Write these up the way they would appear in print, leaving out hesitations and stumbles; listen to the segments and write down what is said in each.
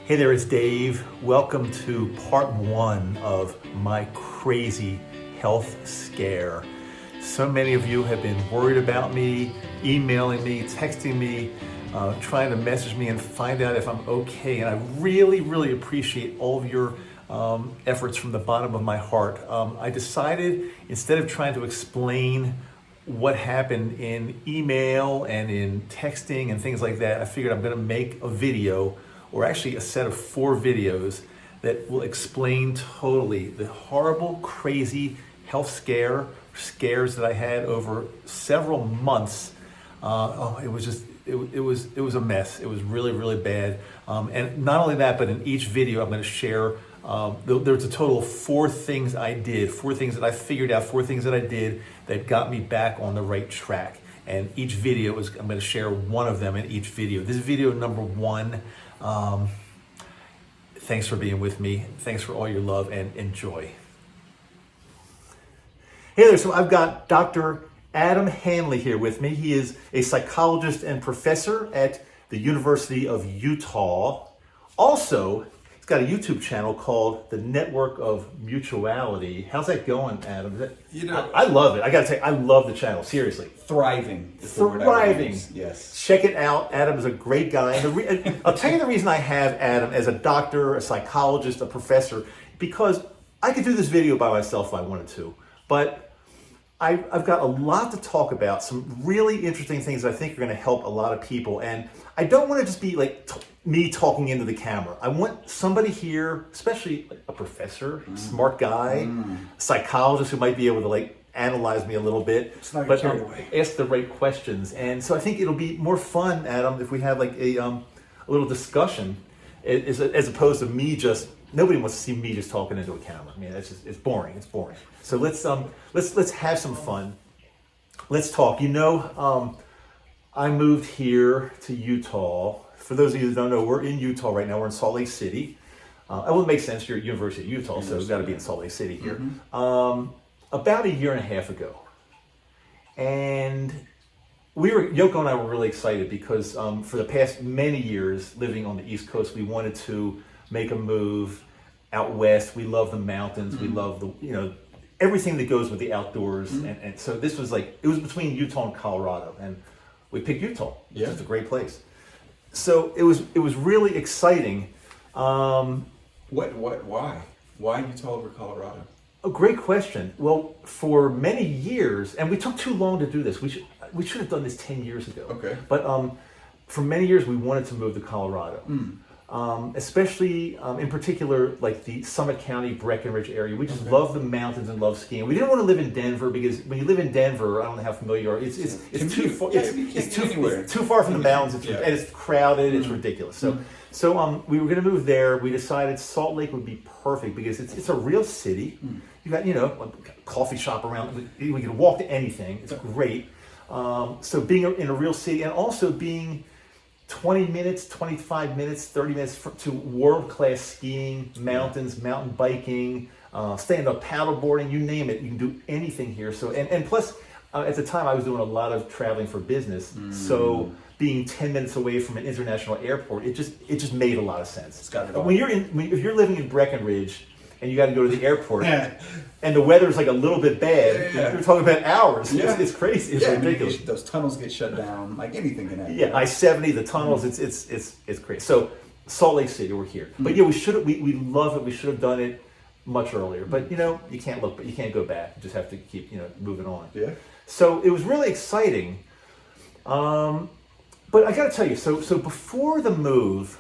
Hey there, it's Dave. Welcome to part one of my crazy health scare. So many of you have been worried about me, emailing me, texting me, trying to message me and find out if I'm okay. And I really, really appreciate all of your efforts from the bottom of my heart. I decided, instead of trying to explain what happened in email and in texting and things like that, I figured I'm going to make a video, or actually a set of 4 videos that will explain totally the horrible, crazy health scares that I had over several months. It was a mess. It was really, really bad. And not only that, but in each video I'm going to share, there's a total of 4 things I did, 4 things that I figured out, 4 things that I did that got me back on the right track. And each video I'm going to share one of them in each video. This is video number 1. Thanks for being with me. Thanks for all your love, and enjoy. Hey there, so I've got Dr. Adam Hanley here with me. He is a psychologist and professor at the University of Utah. Also, he's got a YouTube channel called The Network of Mutuality. How's that going, Adam? I love it. I gotta say, I love the channel, seriously. Thriving. Thriving. Yes. Check it out. Adam is a great guy. And I'll tell you the reason I have Adam as a doctor, a psychologist, a professor, because I could do this video by myself if I wanted to. But I've got a lot to talk about, some really interesting things that I think are going to help a lot of people. And I don't want to just be like me talking into the camera. I want somebody here, especially like a professor, smart guy, psychologist who might be able to like analyze me a little bit, but ask the right questions. And so I think it'll be more fun, Adam, if we have like a little discussion, as opposed to me just. Nobody wants to see me just talking into a camera. I mean, it's boring. It's boring. So let's have some fun. Let's talk. I moved here to Utah. For those of you that don't know, we're in Utah right now. We're in Salt Lake City. It wouldn't make sense. You're at University of Utah, so we've got to be in Salt Lake City here. About a year and a half ago, and Yoko and I were really excited because for the past many years living on the East Coast, we wanted to make a move out west. We love the mountains. We love everything that goes with the outdoors. And so this was like, it was between Utah and Colorado, and we picked Utah. Yeah. It's a great place. So it was really exciting. Why Utah over Colorado? A great question. Well, for many years, and we took too long to do this. We should have done this 10 years ago. Okay. But for many years, we wanted to move to Colorado. Especially in particular, like the Summit County, Breckenridge area. We just love the mountains and love skiing. We didn't want to live in Denver because when you live in Denver, I don't know how familiar you are. It's too far. It's too far from the mountains, and it's crowded. It's ridiculous. So we were going to move there. We decided Salt Lake would be perfect because it's a real city. You got a coffee shop around. We can walk to anything. It's great. So being in a real city, and also being 20 minutes, 25 minutes, 30 minutes to world-class skiing, mountains, mountain biking, stand-up paddleboarding, you name it. You can do anything here. So and plus, at the time, I was doing a lot of traveling for business. So being 10 minutes away from an international airport, it just made a lot of sense. It's got it all. But if you're living in Breckenridge and you got to go to the airport, and the weather's like a little bit bad, you're talking about hours. It's crazy. It's ridiculous. I mean, those tunnels get shut down. Like anything can happen. Yeah, I-70, the tunnels. It's crazy. So Salt Lake City, we're here. But yeah, we love it. We should have done it much earlier. But you can't look. But you can't go back. You just have to keep moving on. Yeah. So it was really exciting. But I got to tell you, so before the move,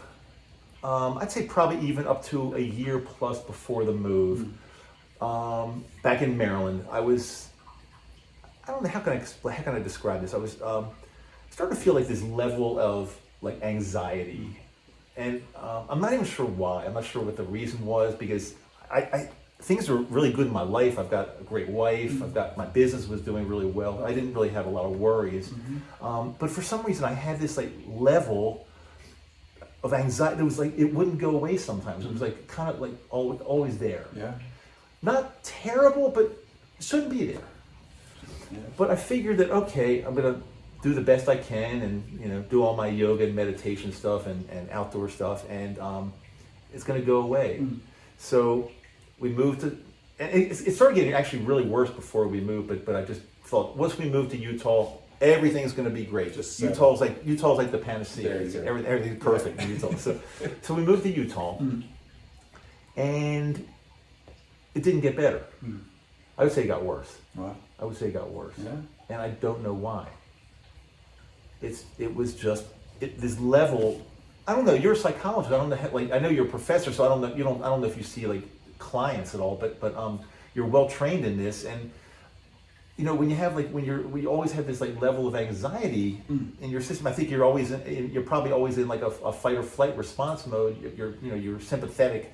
I'd say probably even up to a year plus before the move, back in Maryland, I don't know, how can I describe this? I was starting to feel like this level of like anxiety, and I'm not even sure why. I'm not sure what the reason was, because things are really good in my life. I've got a great wife. My business was doing really well. I didn't really have a lot of worries. But for some reason I had this like level of anxiety that was like, it wouldn't go away sometimes. It was like kind of like always there. Yeah. Not terrible, but shouldn't be there. Yeah. But I figured that, okay, I'm gonna do the best I can and do all my yoga and meditation stuff and outdoor stuff. And it's going to go away. So we moved to, and it started getting actually really worse before we moved, but I just thought once we moved to Utah, everything's going to be great. Just Utah's like the panacea. There you go. Everything's perfect in Utah. So we moved to Utah, and it didn't get better. I would say it got worse. Wow. I would say it got worse. Yeah. And I don't know why. It was just this level. I don't know. You're a psychologist. I don't know. Like I know you're a professor, so I don't know. I don't know if you see like clients at all. But you're well trained in this, and when you have we always have this like level of anxiety in your system. I think you're probably always in like a fight or flight response mode. Your sympathetic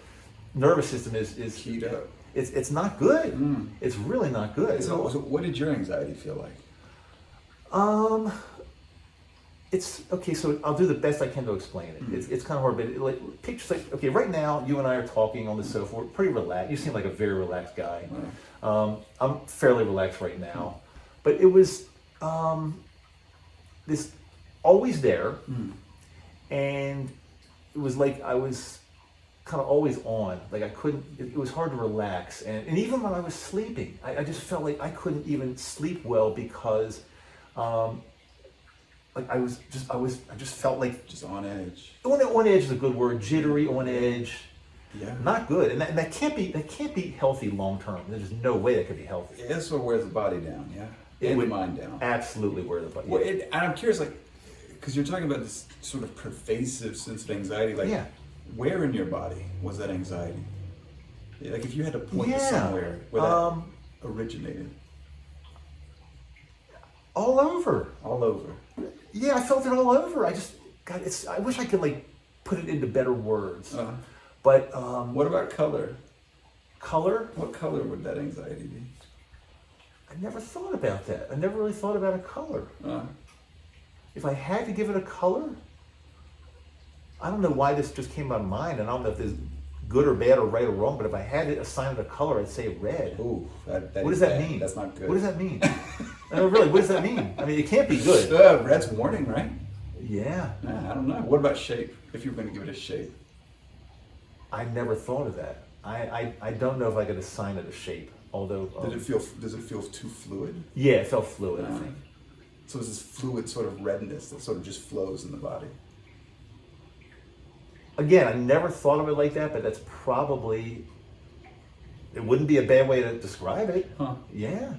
nervous system is Keyed up. It's not good. It's really not good. So what did your anxiety feel like? It's okay. So I'll do the best I can to explain it. It's kind of hard, but pictures like okay. Right now, you and I are talking on the sofa. We're pretty relaxed. You seem like a very relaxed guy. I'm fairly relaxed right now, but it was this always there, and it was like I was kind of always on. Like I couldn't. It was hard to relax, and even when I was sleeping, I just felt like I couldn't even sleep well because. Like I just felt like Just on edge. On edge is a good word. Jittery, on edge, Yeah. not good, and that can't be healthy long term. There's no way that could be healthy. It sort of wears the body down, yeah? It And would the mind down. Absolutely wear the body. Well, and I'm curious, like, because you're talking about this sort of pervasive sense of anxiety, like, Yeah. where in your body was that anxiety? Yeah, like, if you had to point to Yeah. somewhere where that originated. All over. All over. Yeah, I felt it all over. I wish I could like put it into better words. But What about color? color? What color would that anxiety be? I never thought about that. I never really thought about a color. If I had to give it a color, I don't know why this just came to mind, and I don't know if this is good or bad or right or wrong, but if I had to assign it a color, I'd say red. Ooh, that What is does that bad. mean? That's not good. What does that mean? Really, what does that mean? I mean, it can't be good. Red's warning, right? Yeah. I don't know. What about shape? If you were going to give it a shape. I never thought of that. I don't know if I could assign it a shape, although... Does it feel too fluid? Yeah, it felt fluid, I think. So it's this fluid sort of redness that sort of just flows in the body. Again, I never thought of it like that, but that's probably... It wouldn't be a bad way to describe it. Huh. Yeah.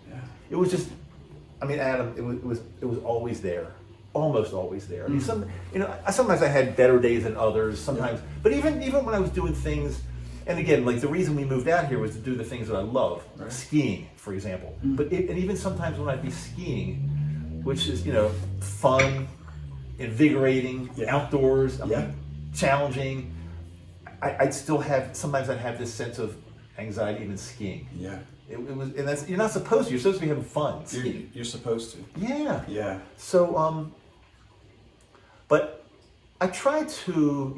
Yeah. It was just... I mean, Adam, it was always there. Almost always there. I mean, sometimes I had better days than others. Sometimes, but even when I was doing things, and again, like the reason we moved out here was to do the things that I love, Right. skiing, for example. And even sometimes when I'd be skiing, which is fun, invigorating, outdoors, challenging, I'd still have sometimes I'd have this sense of anxiety even skiing. Yeah. It was, and that's you're not supposed to. You're supposed to be having fun skiing. You're supposed to. Yeah. Yeah. So, but I tried to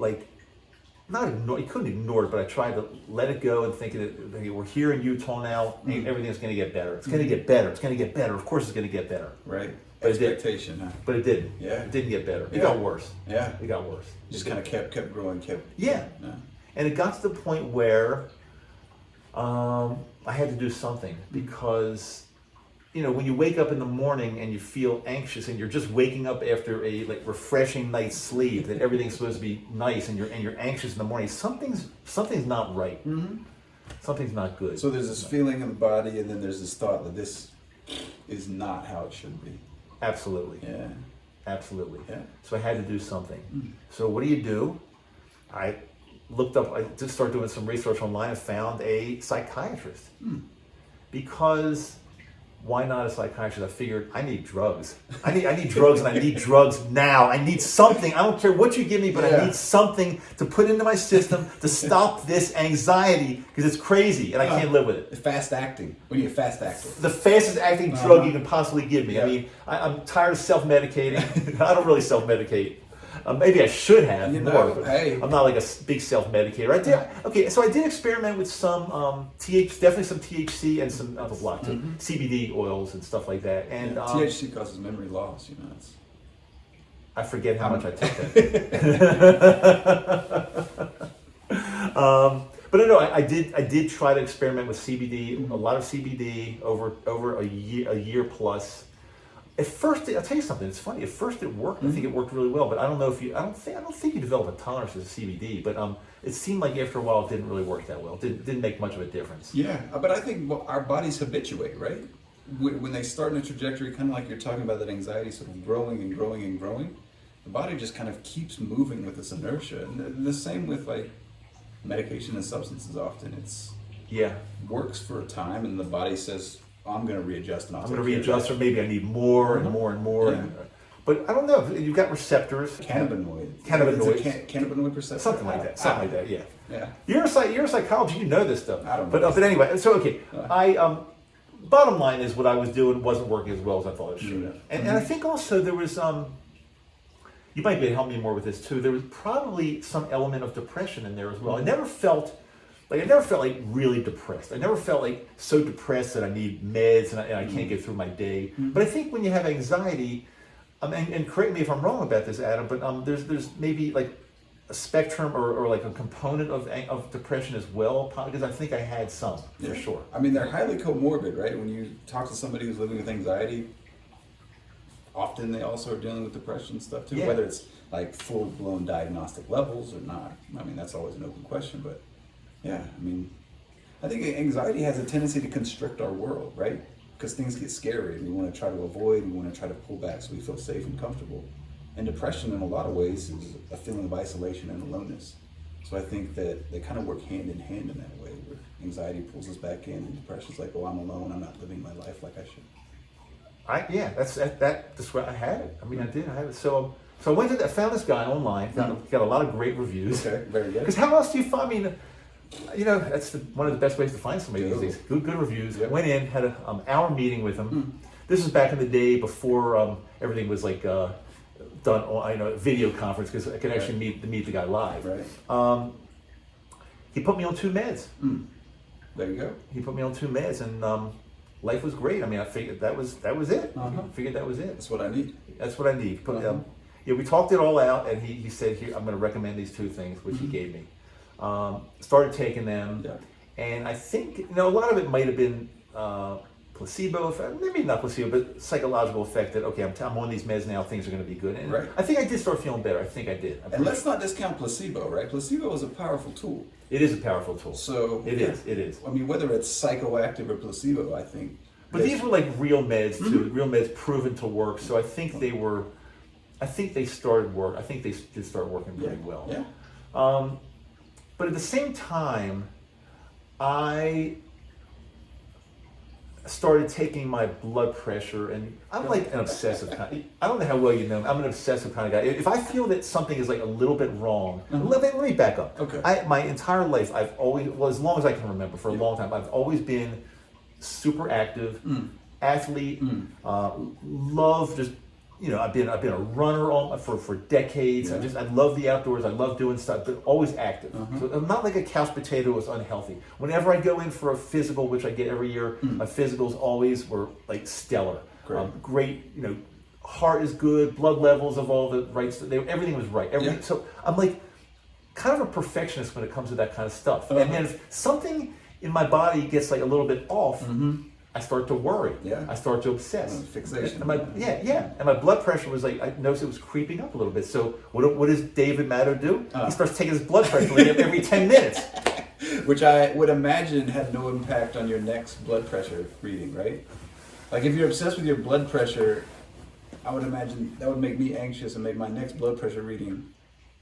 not ignore. You couldn't ignore it, but I tried to let it go and think that okay, we're here in Utah now. And everything's going to get better. It's going to get better. It's going to get better. Of course, it's going to get better. Right. But it did. Expectation, huh? But it didn't. Yeah. It didn't get better. It Yeah. got worse. Yeah. It got worse. Just kind of kept growing, Yeah. Yeah. And it got to the point where I had to do something because, when you wake up in the morning and you feel anxious and you're just waking up after a refreshing night's sleep, that everything's supposed to be nice and you're anxious in the morning, something's not right. Something's not good. So there's this feeling in the body, and then there's this thought that this is not how it should be. Absolutely. Yeah. Absolutely. Yeah. So I had to do something. So what do? I looked up, I just started doing some research online and found a psychiatrist. Because why not a psychiatrist? I figured I need drugs. I need drugs, and I need drugs now. I need something. I don't care what you give me, but I need something to put into my system to stop this anxiety because it's crazy and I can't live with it. Fast acting. We need a fast actor. The fastest acting drug you can possibly give me. I mean, I'm tired of self-medicating. I don't really self-medicate. Maybe I should have more. But hey. I'm not like a big self-medicator. I did. Okay, so I did experiment with some definitely some THC and some other block too, CBD oils and stuff like that. And THC causes memory loss. It's... I forget how much I took that. But no, I did try to experiment with CBD, a lot of CBD over a year plus. At first, I'll tell you something. It's funny. At first, it worked. I think it worked really well. But I don't know if I don't think you develop a tolerance to CBD. But it seemed like after a while, it didn't really work that well. It didn't make much of a difference. Yeah, but I think our bodies habituate, right? When they start in a trajectory, kind of like you're talking about, that anxiety sort of growing and growing and growing, the body just kind of keeps moving with this inertia. And the same with like medication and substances. Often it's works for a time, and the body says, I'm going to readjust, and I'm going to readjust, or maybe I need more and more and more. Yeah. But I don't know. You've got receptors. Cannabinoid receptor. Something like that. Something like that. Yeah. Yeah. You're a psychologist. You know this stuff. I don't know. But anyway, so okay. Bottom line is what I was doing wasn't working as well as I thought it should. And I think also there was you might be able to help me more with this too. There was probably some element of depression in there as well. I never felt like really depressed. I never felt like so depressed that I need meds and I can't get through my day. But I think when you have anxiety, and correct me if I'm wrong about this, Adam, but there's maybe like a spectrum or like a component of depression as well, because I think I had some for sure. I mean, they're highly comorbid, right? When you talk to somebody who's living with anxiety, often they also are dealing with depression stuff too, whether it's like full-blown diagnostic levels or not. I mean, that's always an open question, but yeah, I mean, I think anxiety has a tendency to constrict our world, right? Because things get scary and we want to try to avoid, we want to try to pull back so we feel safe and comfortable. And depression in a lot of ways is a feeling of isolation and aloneness. So I think that they kind of work hand in hand in that way, where anxiety pulls us back in and depression's like, oh, I'm alone, I'm not living my life like I should. That's what I had it. I mean, I had it. So I went I found this guy online, got a lot of great reviews. Okay, very good. Because how else do you find, I mean, that's one of the best ways to find somebody these days. Good reviews. Yep. Went in, had an hour meeting with him. This is back in the day before everything was like done on video conference, because I could actually meet the guy live. Right. He put me on 2 meds. There you go. He put me on 2 meds, and life was great. I mean, I figured that was it. I figured that was it. That's what I need. That's what I need. We talked it all out, and he said, "Here, I'm going to recommend these 2 things," which he gave me. Started taking them, and I think a lot of it might have been placebo effect, maybe not placebo, but psychological effect that I'm on these meds now, things are going to be good. And I think I did start feeling better. I think I did. And let's not discount placebo, right? Placebo is a powerful tool. It is a powerful tool. So it is. I mean, whether it's psychoactive or placebo, I think. But these were like real meds too. Real meds proven to work. So I think they started work. I think they did start working pretty well. Yeah. But at the same time, I started taking my blood pressure, and I'm like an obsessive kind. I don't know how well you know me. I'm an obsessive kind of guy. If I feel that something is like a little bit wrong, let me back up. Okay. My entire life, I've always, as long as I can remember, for a long time, I've always been super active, athlete, love just. I've been a runner for decades. I love the outdoors. I love doing stuff, but always active. So I'm not like a couch potato who's unhealthy. Whenever I go in for a physical, which I get every year, my physicals always were like stellar. Great. Heart is good. Blood levels of all the right stuff. Everything was right. Everything. So I'm like kind of a perfectionist when it comes to that kind of stuff. And then if something in my body gets like a little bit off, I start to worry. I start to obsess. Fixation. And my blood pressure was like, I noticed it was creeping up a little bit. So what does David Matto do? He starts taking his blood pressure every 10 minutes. Which I would imagine had no impact on your next blood pressure reading, right? Like if you're obsessed with your blood pressure, I would imagine that would make me anxious and make my next blood pressure reading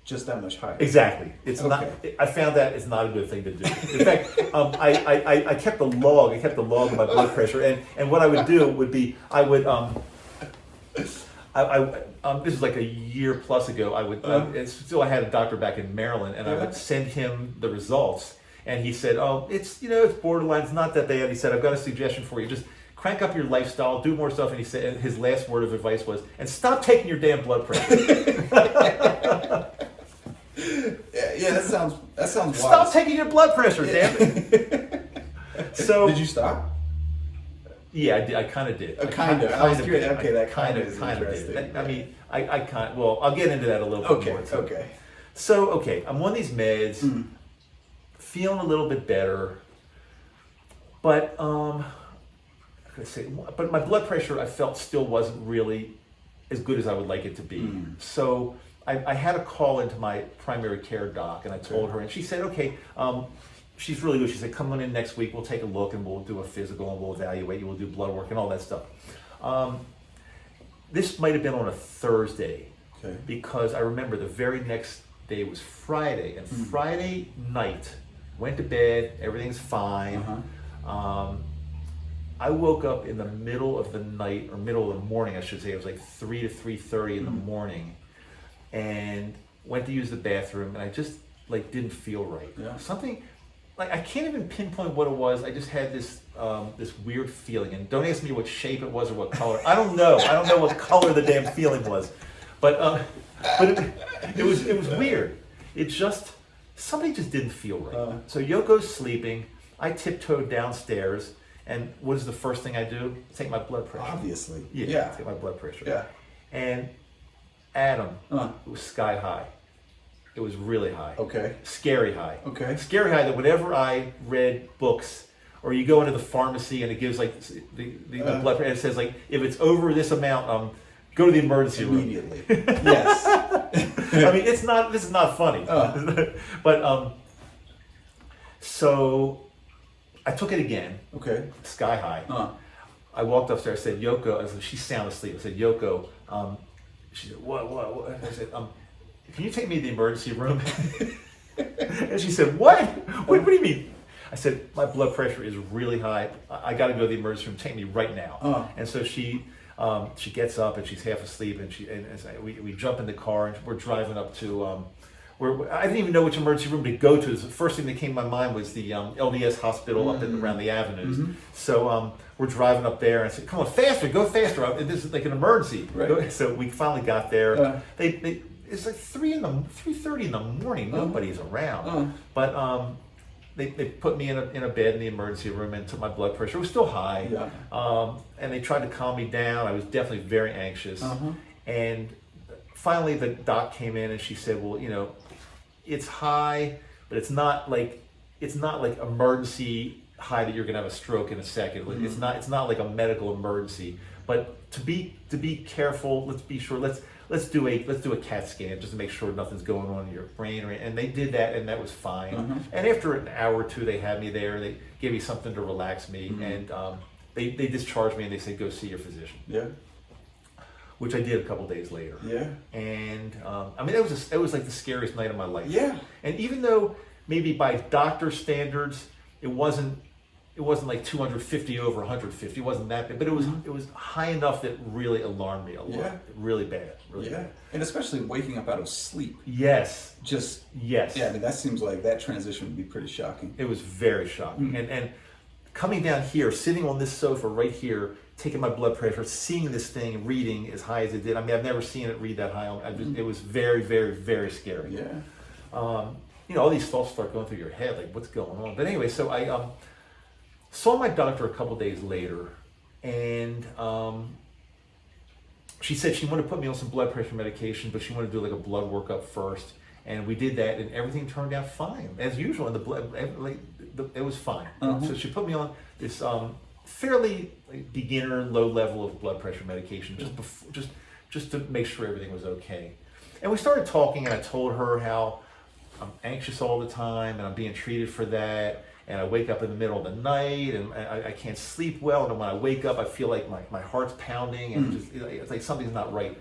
just that much higher. Exactly. It's not. I found that it's not a good thing to do. In fact, I kept a log. I kept a log of my blood pressure, and what I would do would be I would this was like a year plus ago. I had a doctor back in Maryland, and I would send him the results, and he said, "Oh, it's borderline. It's not that bad." He said, "I've got a suggestion for you. Just crank up your lifestyle, do more stuff." And he said, his last word of advice was, "And stop taking your damn blood pressure." Yeah, that sounds wise. Stop taking your blood pressure, damn it. So did you stop? Yeah, I kind of did. Kind of. I was curious. Okay, that kind of did. I mean, I kind of. Well, I'll get into that a little bit more too. Okay. So I'm on these meds. feeling a little bit better, but but my blood pressure I felt still wasn't really as good as I would like it to be. So I had a call into my primary care doc, and I told her, and she said, okay, she's really good. She said, come on in next week, we'll take a look, and we'll do a physical, and we'll evaluate you, we'll do blood work and all that stuff. This might have been on a Thursday, because I remember the very next day was Friday, and Friday night, went to bed, everything's fine. I woke up in the middle of the night, or middle of the morning, I should say. It was like 3 to 3:30 in the morning, and went to use the bathroom, and I just like didn't feel right. Something like I can't even pinpoint what it was. I just had this this weird feeling, and don't ask me what shape it was or what color. I don't know. I don't know what color the damn feeling was, but it was weird. It just something just didn't feel right. So Yoko's sleeping. I tiptoed downstairs. And what is the first thing I do? Take my blood pressure. Obviously. Yeah. Take my blood pressure. Yeah. And Adam, it was sky high. It was really high. Okay. Scary high. Okay. Scary high that whenever I read books, or you go into the pharmacy and it gives like the blood pressure, and it says like, if it's over this amount, go to the emergency room. Immediately. Yes. I mean, this is not funny. But, so I took it again. Okay. Sky high. I walked upstairs. I said, Yoko. She's sound asleep. I said, Yoko. She said, what? I said, can you take me to the emergency room? And she said, what? What do you mean? I said, my blood pressure is really high. I got to go to the emergency room. Take me right now. And so she gets up and she's half asleep, and we jump in the car and we're driving up to. I didn't even know which emergency room to go to. The first thing that came to my mind was the LDS hospital up around the avenues. So we're driving up there, and I said, "Come on, faster! Go faster! This is like an emergency." Right. So we finally got there. It's like 3:30 in the morning. Nobody's around. But they put me in a bed in the emergency room and took my blood pressure. It was still high. And they tried to calm me down. I was definitely very anxious. And finally, the doc came in and she said, "Well, it's high, but it's not like emergency high that you're gonna have a stroke in a second. It's not like a medical emergency. But to be careful, let's be sure. Let's do a CAT scan just to make sure nothing's going on in your brain." And they did that, and that was fine. And after an hour or two, they had me there. They gave me something to relax me, and they discharged me, and they said, "Go see your physician." Which I did a couple days later. And I mean, it was like the scariest night of my life. And even though maybe by doctor standards it wasn't like 250 over 150, it wasn't that bad, but it was high enough that really alarmed me a lot. Really bad. Really bad. And especially waking up out of sleep. Yes. Yeah, I mean, that seems like that transition would be pretty shocking. It was very shocking. And coming down here, sitting on this sofa right here, taking my blood pressure, seeing this thing reading as high as it did. I mean, I've never seen it read that high. It was very, very, very scary. All these thoughts start going through your head, like what's going on. But anyway, so I saw my doctor a couple days later, and she said she wanted to put me on some blood pressure medication, but she wanted to do like a blood workup first. And we did that, and everything turned out fine as usual. And the blood, it was fine. So she put me on this fairly beginner, low level of blood pressure medication, just to make sure everything was okay. And we started talking, and I told her how I'm anxious all the time, and I'm being treated for that. And I wake up in the middle of the night, and I can't sleep well. And when I wake up, I feel like my heart's pounding, and it's like something's not right.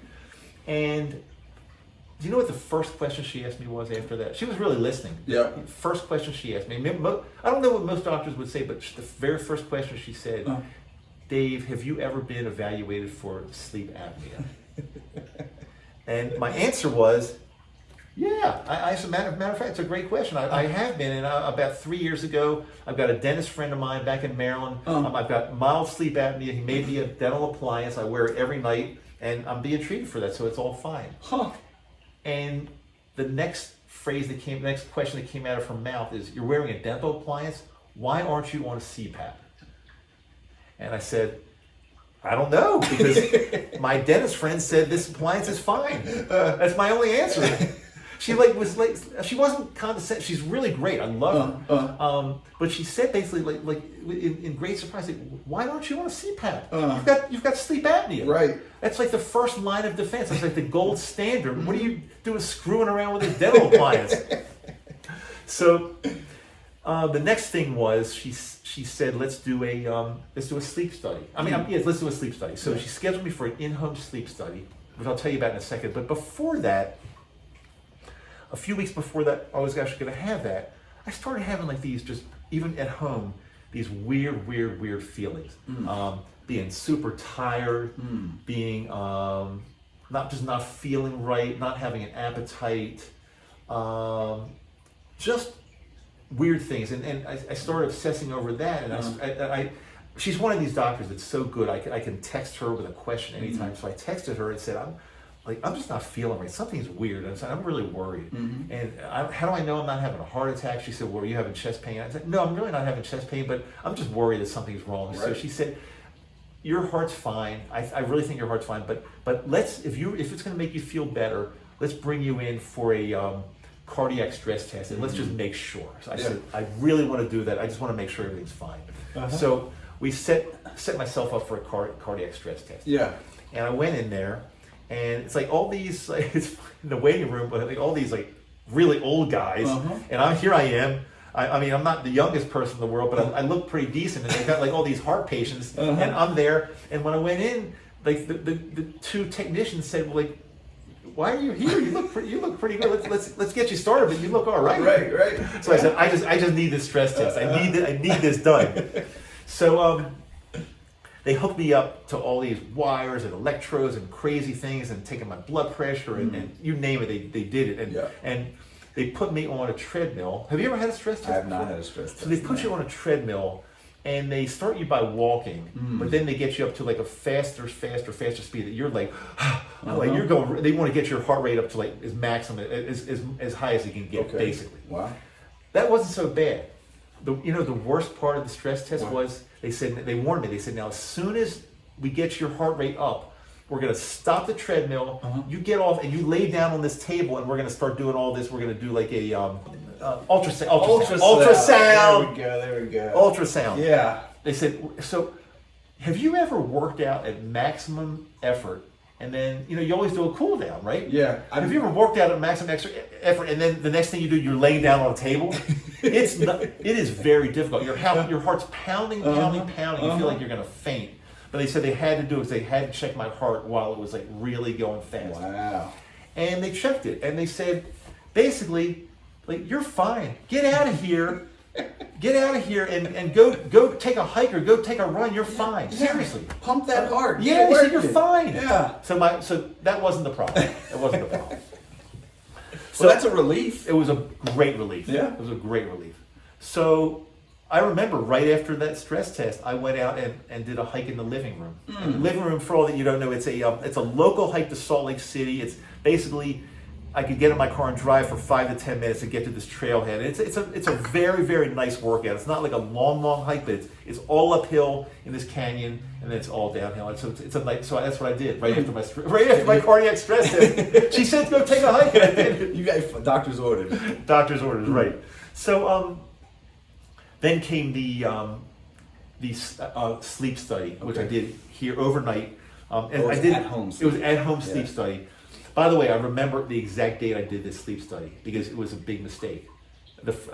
And do you know what the first question she asked me was after that? She was really listening. First question she asked me. I don't know what most doctors would say, but the very first question she said, "Dave, have you ever been evaluated for sleep apnea?" And my answer was, "Yeah." As a matter of fact, it's a great question. I have been, and about 3 years ago, I've got a dentist friend of mine back in Maryland. I've got mild sleep apnea. He made me a dental appliance. I wear it every night, and I'm being treated for that, so it's all fine. And the next question that came out of her mouth is, "You're wearing a dental appliance. Why aren't you on a CPAP?" And I said, "I don't know, because my dentist friend said this appliance is fine." That's my only answer. She she wasn't condescending. She's really great. I love her. But she said basically in great surprise, like, why don't you want a CPAP? You've got sleep apnea. Right. That's like the first line of defense. It's like the gold standard. What are you doing screwing around with this dental appliance? So the next thing was she said, let's do a sleep study. Let's do a sleep study. So she scheduled me for an in-home sleep study, which I'll tell you about in a second. But before that, a few weeks before that, I was actually going to have that. I started having like these, just even at home, these weird feelings. Being super tired, being not feeling right, not having an appetite, just weird things. And I started obsessing over that. And she's one of these doctors that's so good. I can text her with a question anytime. So I texted her and said, I'm just not feeling right. Something's weird. And I said, I'm really worried. And how do I know I'm not having a heart attack? She said, well, are you having chest pain? I said, no, I'm really not having chest pain, but I'm just worried that something's wrong. Right. So she said, your heart's fine. I really think your heart's fine, but let's, if it's going to make you feel better, let's bring you in for a cardiac stress test, and let's just make sure. So I said, I really want to do that. I just want to make sure everything's fine. So we set myself up for a cardiac stress test. Yeah. And I went in there, and it's like all these, it's in the waiting room, but like all these like really old guys, and I am. I mean, I'm not the youngest person in the world, but I look pretty decent. And they've got like all these heart patients, and I'm there. And when I went in, like the two technicians said, well, like, why are you here? You look pretty good. Let's get you started, but you look all right. Right. So I said, I just need this stress test. I need this done. So they hooked me up to all these wires and electrodes and crazy things, and taking my blood pressure and you name it, they did it. And they put me on a treadmill. Have you ever had a stress test? I have not had a stress test. So they put you on a treadmill, and they start you by walking, but then they get you up to like a faster speed that you're like, like you're going. They want to get your heart rate up to like as maximum, as high as you can get, basically. Wow. That wasn't so bad. The worst part of the stress test was they warned me. They said, now as soon as we get your heart rate up, we're going to stop the treadmill. You get off and you lay down on this table, and we're going to start doing all this. We're going to do like a ultrasound. There we go. Ultrasound. Yeah. They said, so have you ever worked out at maximum effort, and then you always do a cool down, right? Yeah. Have you ever worked out at maximum effort, and then the next thing you do, you're laying down on a table? It is very difficult. Your heart's pounding. You feel like you're going to faint. But they said they had to do it because they had to check my heart while it was like really going fast. Wow. And they checked it, and they said, basically, like, you're fine. Get out of here. And go take a hike or go take a run. You're fine. Seriously. Pump that heart. Yeah, they said you're fine. Yeah. So that wasn't the problem. It wasn't the problem. So that's a relief. It was a great relief. Yeah. It was a great relief. So I remember right after that stress test, I went out and did a hike in the living room. And the living room, for all that you don't know, it's a local hike to Salt Lake City. It's basically, I could get in my car and drive for 5 to 10 minutes to get to this trailhead. It's a very, very nice workout. It's not like a long hike, but it's all uphill in this canyon, and then it's all downhill. And so it's a nice. So that's what I did right after my cardiac stress test. She said, "Go take a hike." And I did. You got doctor's orders. Doctor's orders, right? So then came the sleep study, which I did here overnight. And I did at-home. It was at-home sleep study. By the way, I remember the exact date I did this sleep study because it was a big mistake.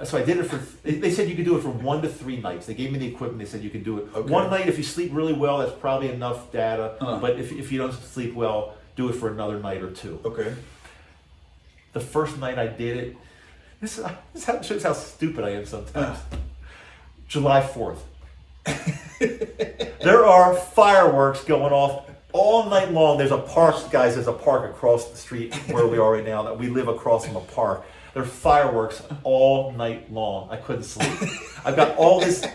So I did it for, they said you could do it for 1 to 3 nights. They gave me the equipment. They said you could do it one night. If you sleep really well, that's probably enough data. But if you don't sleep well, do it for another night or 2. Okay. The first night I did it, this shows how stupid I am sometimes. July 4th. There are fireworks going off all night long. There's a park, guys. There's a park across the street where we are right now. That we live across from a park. There are fireworks all night long. I couldn't sleep. I've got all this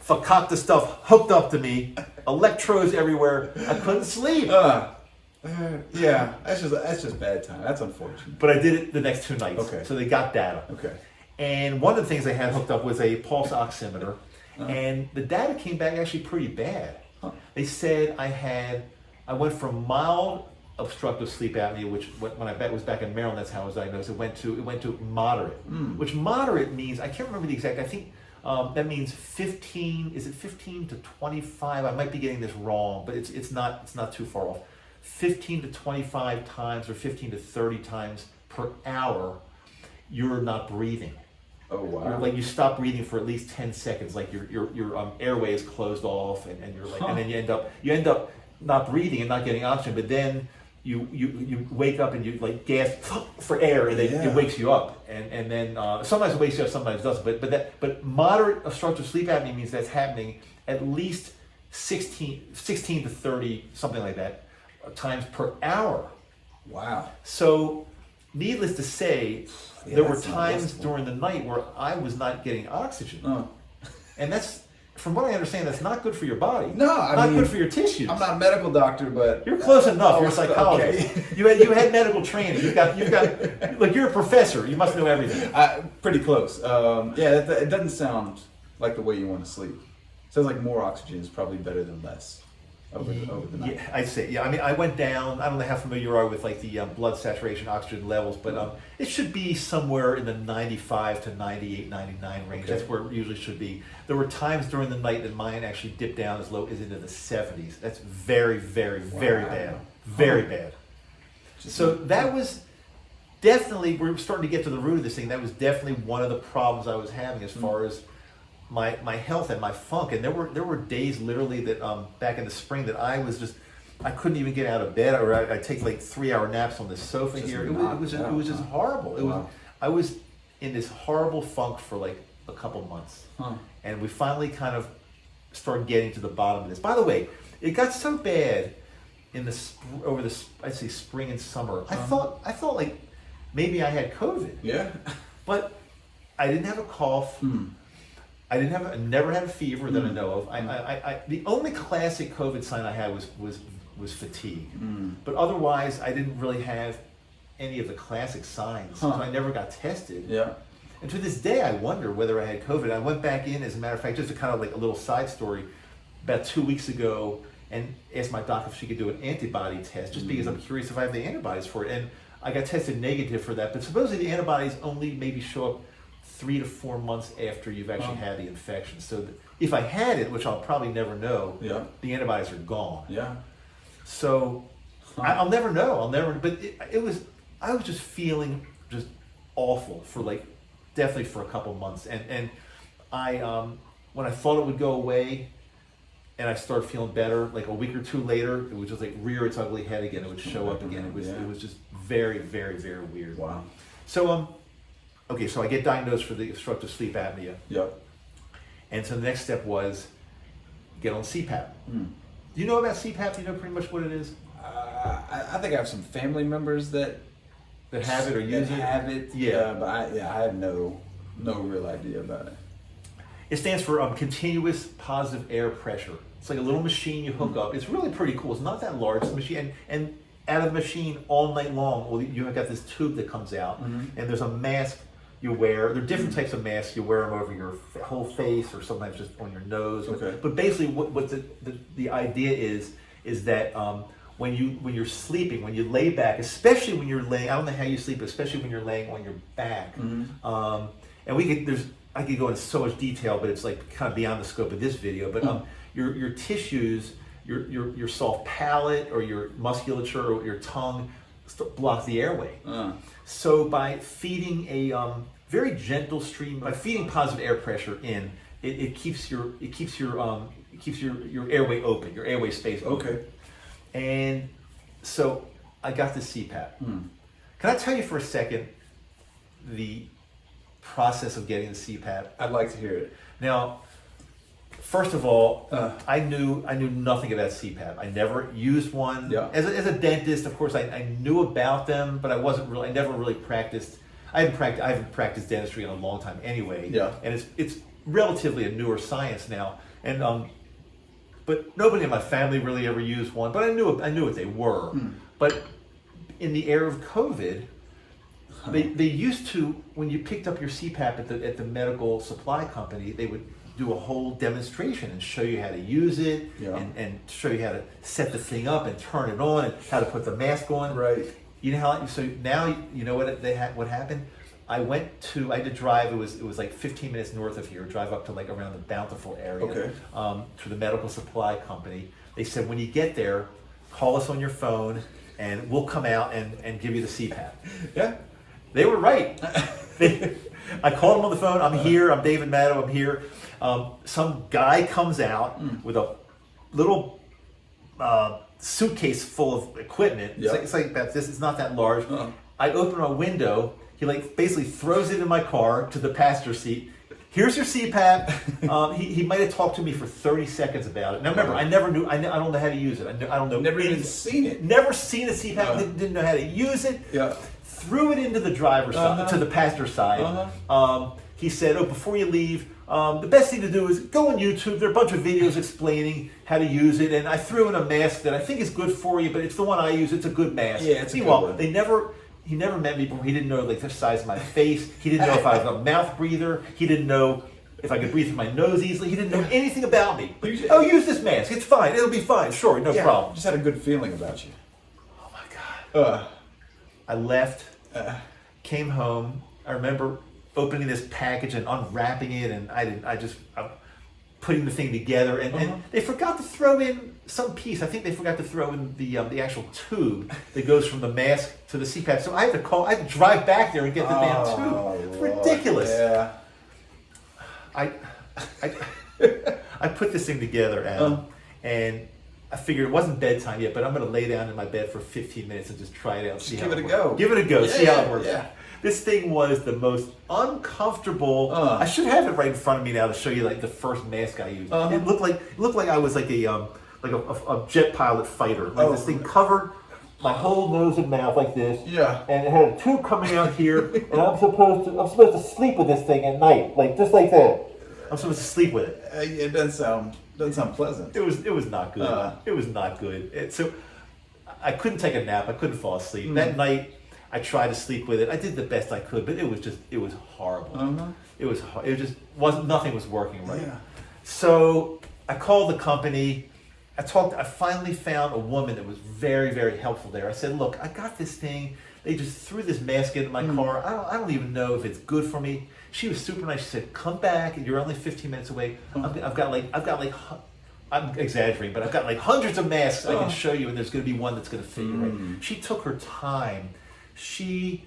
fakakta stuff hooked up to me, electrodes everywhere. I couldn't sleep. Yeah, that's just bad time. That's unfortunate. But I did it the next 2 nights. Okay. So they got data. Okay. And one of the things they had hooked up was a pulse oximeter, and the data came back actually pretty bad. They said I went from mild obstructive sleep apnea, which when I was back in Maryland, that's how I was diagnosed. It went to moderate, which moderate means, I can't remember the exact, I think that means 15, is it 15 to 25? I might be getting this wrong, but it's not too far off. 15 to 25 times or 15 to 30 times per hour, you're not breathing. Oh wow! Like you stop breathing for at least 10 seconds, like your airway is closed off, and you're like, and then you end up not breathing and not getting oxygen. But then you wake up and you like gasp for air, and then it wakes you up, and then sometimes it wakes you up, sometimes it doesn't. But moderate obstructive sleep apnea means that's happening at least 16 to 30, something like that, times per hour. Wow! So, needless to say, there were times during the night where I was not getting oxygen. And that's, from what I understand, that's not good for your body. No, I mean, good for your tissues. I'm not a medical doctor, but you're close enough. You're a psychologist. Okay. You had medical training. You've got like you're a professor. You must know everything. Pretty close. It doesn't sound like the way you want to sleep. Sounds like more oxygen is probably better than less over the night. Yeah, I'd say. Yeah, I mean, I went down. I don't know how familiar you are with like the blood saturation, oxygen levels, but it should be somewhere in the 95 to 98, 99 range. Okay. That's where it usually should be. There were times during the night that mine actually dipped down as low as into the 70s. That's very, very, very bad. Very bad. So that was definitely, we're starting to get to the root of this thing. That was definitely one of the problems I was having as far as my health and my funk. And there were days literally that back in the spring that I couldn't even get out of bed, or I'd take like 3-hour naps on the sofa here. It was just horrible. I was in this horrible funk for like a couple months. And we finally kind of started getting to the bottom of this. By the way, it got so bad in over the I'd say spring and summer. I thought like maybe I had COVID. Yeah. But I didn't have a cough. I never had a fever that I know of. The only classic COVID sign I had was fatigue. But otherwise, I didn't really have any of the classic signs. So I never got tested. Yeah. And to this day, I wonder whether I had COVID. I went back in, as a matter of fact, just a kind of like a little side story, about 2 weeks ago, and asked my doc if she could do an antibody test, just because I'm curious if I have the antibodies for it. And I got tested negative for that. But supposedly the antibodies only maybe show up 3 to 4 months after you've actually had the infection. So if I had it, which I'll probably never know, the antibodies are gone. Yeah. So I'll never know. But I was just feeling just awful for definitely for a couple months. And I, when I thought it would go away and I started feeling better, like a week or two later, it would just like rear its ugly head again. It would show up again. It was just very, very, very weird. Wow. So, okay, so I get diagnosed for the obstructive sleep apnea. Yep. And so the next step was get on CPAP. Do you know about CPAP? Do you know pretty much what it is? I think I have some family members that have it or use it. Have it. Yeah. But I have no real idea about it. It stands for continuous positive air pressure. It's like a little machine you hook up. It's really pretty cool. It's not that large. It's a machine, and out of the machine all night long, well, you have got this tube that comes out, and there's a mask you wear. There are different types of masks. You wear them over your whole face, or sometimes just on your nose. Okay. But basically, what the idea is that when you're sleeping, when you lay back, especially when you're laying, I don't know how you sleep, but especially when you're laying on your back, and I could go into so much detail, but it's like kind of beyond the scope of this video. But your tissues, your soft palate or your musculature or your tongue block the airway. So by feeding a very gentle stream, by feeding positive air pressure in, it keeps your airway open, your airway space open. Okay. And so I got the CPAP. Can I tell you for a second the process of getting the CPAP? I'd like to hear it. Now, first of all, I knew nothing about CPAP. I never used one. Yeah. As a dentist, of course, I knew about them, but I never really practiced. I haven't practiced dentistry in a long time anyway. Yeah. And it's relatively a newer science now. And but nobody in my family really ever used one. But I knew what they were. But in the era of COVID, they used to, when you picked up your CPAP at the medical supply company, they would do a whole demonstration and show you how to use it, Yeah. and show you how to set the thing up and turn it on and how to put the mask on. Right. You know how? So now you know what happened. I had to drive. It was like 15 minutes north of here. Drive up to like around the Bountiful area. Okay. To the medical supply company. They said when you get there, call us on your phone, and we'll come out and give you the CPAP. Yeah. They were right. I called them on the phone. I'm here. I'm David Maddow. I'm here. Some guy comes out with a little suitcase full of equipment. Yeah. It's like that. It's not that large. Uh-huh. I open my window. He like basically throws it in my car to the passenger seat. Here's your CPAP. He might have talked to me for 30 seconds about it. Now remember, I never knew. I don't know how to use it. I don't know. Never even seen it. Never seen a CPAP. Didn't know how to use it. Yeah. Threw it into the driver's side, to the passenger side. He said, "Oh, before you leave, the best thing to do is go on YouTube. There are a bunch of videos explaining how to use it." And I threw in a mask that I think is good for you, but it's the one I use. It's a good mask. Yeah, it's a good Meanwhile, one. he never met me before. He didn't know like the size of my face. He didn't know if I was a mouth breather. He didn't know if I could breathe through my nose easily. He didn't know anything about me. Oh, use this mask. It's fine. It'll be fine. Sure, no problem. Just had a good feeling about you. Oh my God. Uh, I left. Came home. I remember opening this package and unwrapping it, and I'm putting the thing together, and they forgot to throw in some piece. I think they forgot to throw in the actual tube that goes from the mask to the CPAP. So I had to drive back there and get the damn tube. It's ridiculous. Yeah. I put this thing together, Adam, and I figured it wasn't bedtime yet, but I'm going to lay down in my bed for 15 minutes and just try it out. Just give it a go. Give it a go. See how it works. Yeah. This thing was the most uncomfortable. I should have it right in front of me now to show you like the first mask I used. It looked like I was like a jet pilot fighter. Like this thing covered my whole nose and mouth like this. Yeah. And it had a tube coming out here, and I'm supposed to sleep with this thing at night, like just like that. I'm supposed to sleep with it. It doesn't sound pleasant. It was not good. It was not good. So I couldn't take a nap. I couldn't fall asleep. That night I tried to sleep with it. I did the best I could, but it was horrible. It just wasn't. Nothing was working right. Yeah. So I called the company. I finally found a woman that was very, very helpful there. I said, "Look, I got this thing. They just threw this mask into my car. I don't even know if it's good for me." She was super nice. She said, "Come back. You're only 15 minutes away. I've got like I'm exaggerating, but I've got like hundreds of masks I can show you, and there's going to be one that's going to fit you right." She took her time. She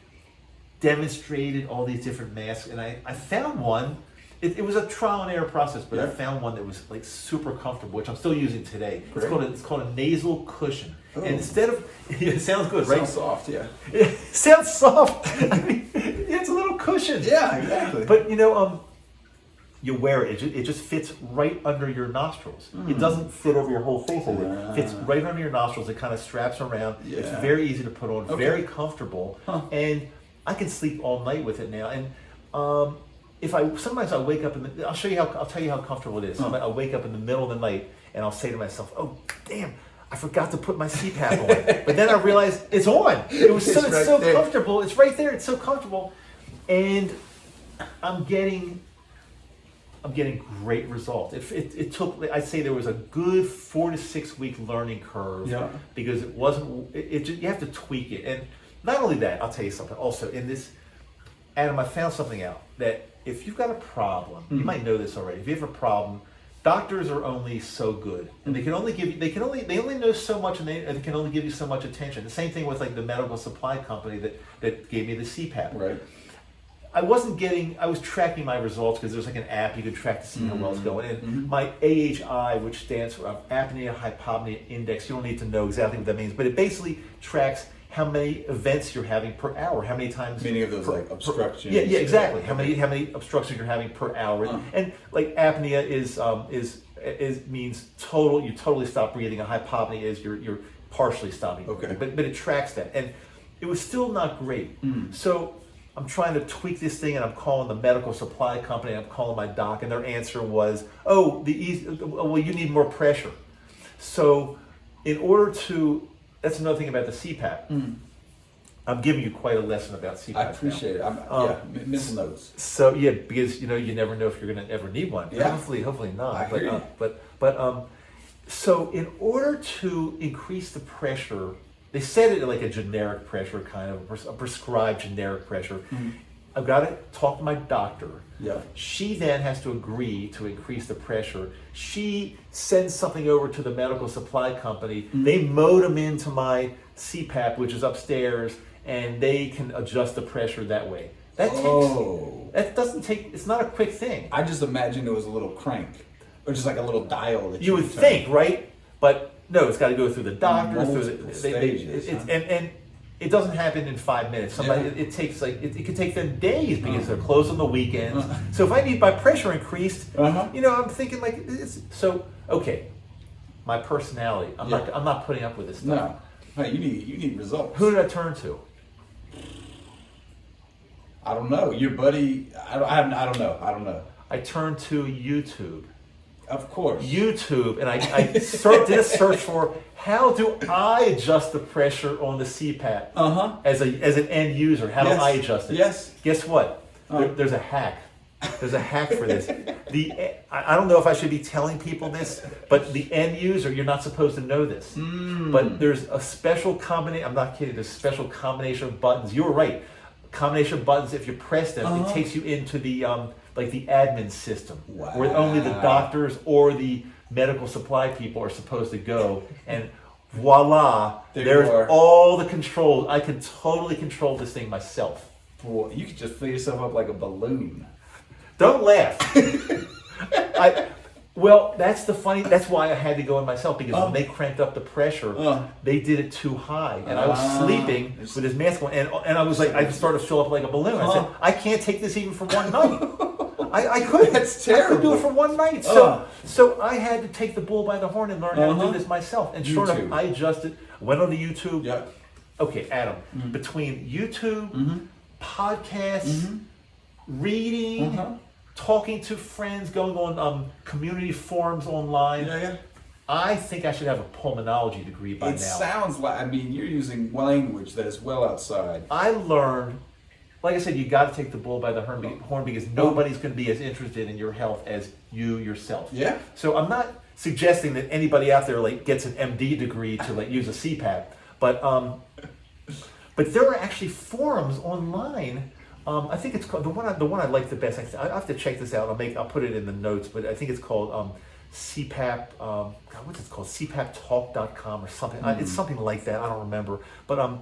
demonstrated all these different masks, and I found one. It was a trial and error process, but I found one that was like super comfortable, which I'm still using today. It's called a nasal cushion. And instead of it sounds good, right? Sounds soft, yeah. It sounds soft. I mean, it's a little cushion. Yeah, exactly. But you wear it. It just fits right under your nostrils. It doesn't fit over your whole face. It fits right under your nostrils. It kind of straps around. Yeah. It's very easy to put on. Okay. Very comfortable. And I can sleep all night with it now. And sometimes I wake up I'll tell you how comfortable it is. I'll wake up in the middle of the night and I'll say to myself, "Oh, damn, I forgot to put my CPAP on." But then I realize it's on. It's so there. comfortable. It's right there. It's so comfortable. And I'm getting great results. It took, I'd say there was a good 4 to 6 week learning curve. Yeah. Because it wasn't, you have to tweak it. And not only that, I'll tell you something. Also, in this, Adam, I found something out that if you've got a problem, you might know this already. If you have a problem, doctors are only so good, and they only know so much, and they can only give you so much attention. The same thing with like the medical supply company that gave me the CPAP. Right. I was tracking my results because there's like an app you can track to see how well it's going. And my AHI, which stands for apnea hypopnea index, you don't need to know exactly what that means, but it basically tracks how many events you're having per hour, how many times. Meaning of those like obstructions. Yeah, exactly. How many obstructions you're having per hour, and like apnea is means total. You totally stop breathing. A hypopnea is you're partially stopping. Okay. Breathing, but it tracks that, and it was still not great. So I'm trying to tweak this thing, and I'm calling the medical supply company. And I'm calling my doc, and their answer was, "Oh, well, you need more pressure." So, in order to, that's another thing about the CPAP. I'm giving you quite a lesson about CPAP. I appreciate it. Missing notes. So yeah, because you never know if you're going to ever need one. Yeah. Hopefully not. I hear you. So in order to increase the pressure, they said it like a generic pressure, kind of a prescribed generic pressure. Mm-hmm. I've got to talk to my doctor. Yeah. She then has to agree to increase the pressure. She sends something over to the medical supply company. Mm-hmm. They modem into my CPAP, which is upstairs, and they can adjust the pressure that way. That doesn't take, it's not a quick thing. I just imagined it was a little crank, or just like a little dial that You would turn. think, right? But no, it's got to go through the doctor, Multiple stages, and it doesn't happen in 5 minutes. It takes it could take them days because they're closed on the weekends. So if I need my pressure increased, I'm thinking like okay. My personality, I'm not putting up with this stuff. No, hey, you need results. Who did I turn to? I don't know. Your buddy. I don't know. I turned to YouTube. Of course. YouTube, and I did a search for how do I adjust the pressure on the CPAP as an end user. How do I adjust it? Yes. Guess what? There's a hack. There's a hack for this. I don't know if I should be telling people this, but the end user, you're not supposed to know this. But there's a special combination. I'm not kidding. There's a special combination of buttons. You were right. Combination of buttons. If you press them, it takes you into the like the admin system, where only the doctors or the medical supply people are supposed to go, and voila, there's all the controls. I can totally control this thing myself. Boy, you could just fill yourself up like a balloon. Don't laugh. That's why I had to go in myself, because when they cranked up the pressure, they did it too high, and I was sleeping with this mask on, and I was like, I started to fill up like a balloon. I said, I can't take this even for one night. I couldn't. That's terrible. I couldn't do it for one night. So I had to take the bull by the horn and learn how to do this myself. And sure enough, I adjusted, went on to YouTube. Yeah. Okay, Adam, between YouTube, podcasts, reading, talking to friends, going on community forums online, I think I should have a pulmonology degree by now. It sounds like, you're using language that is well outside. I learned, like I said, you got to take the bull by the horn, because nobody's going to be as interested in your health as you yourself. Yeah. So I'm not suggesting that anybody out there gets an MD degree to use a CPAP, but there are actually forums online. I think it's called the one I like the best. I have to check this out. I'll put it in the notes, but I think it's called CPAP. What's it called? CPAPtalk.com or something. It's something like that. I don't remember. But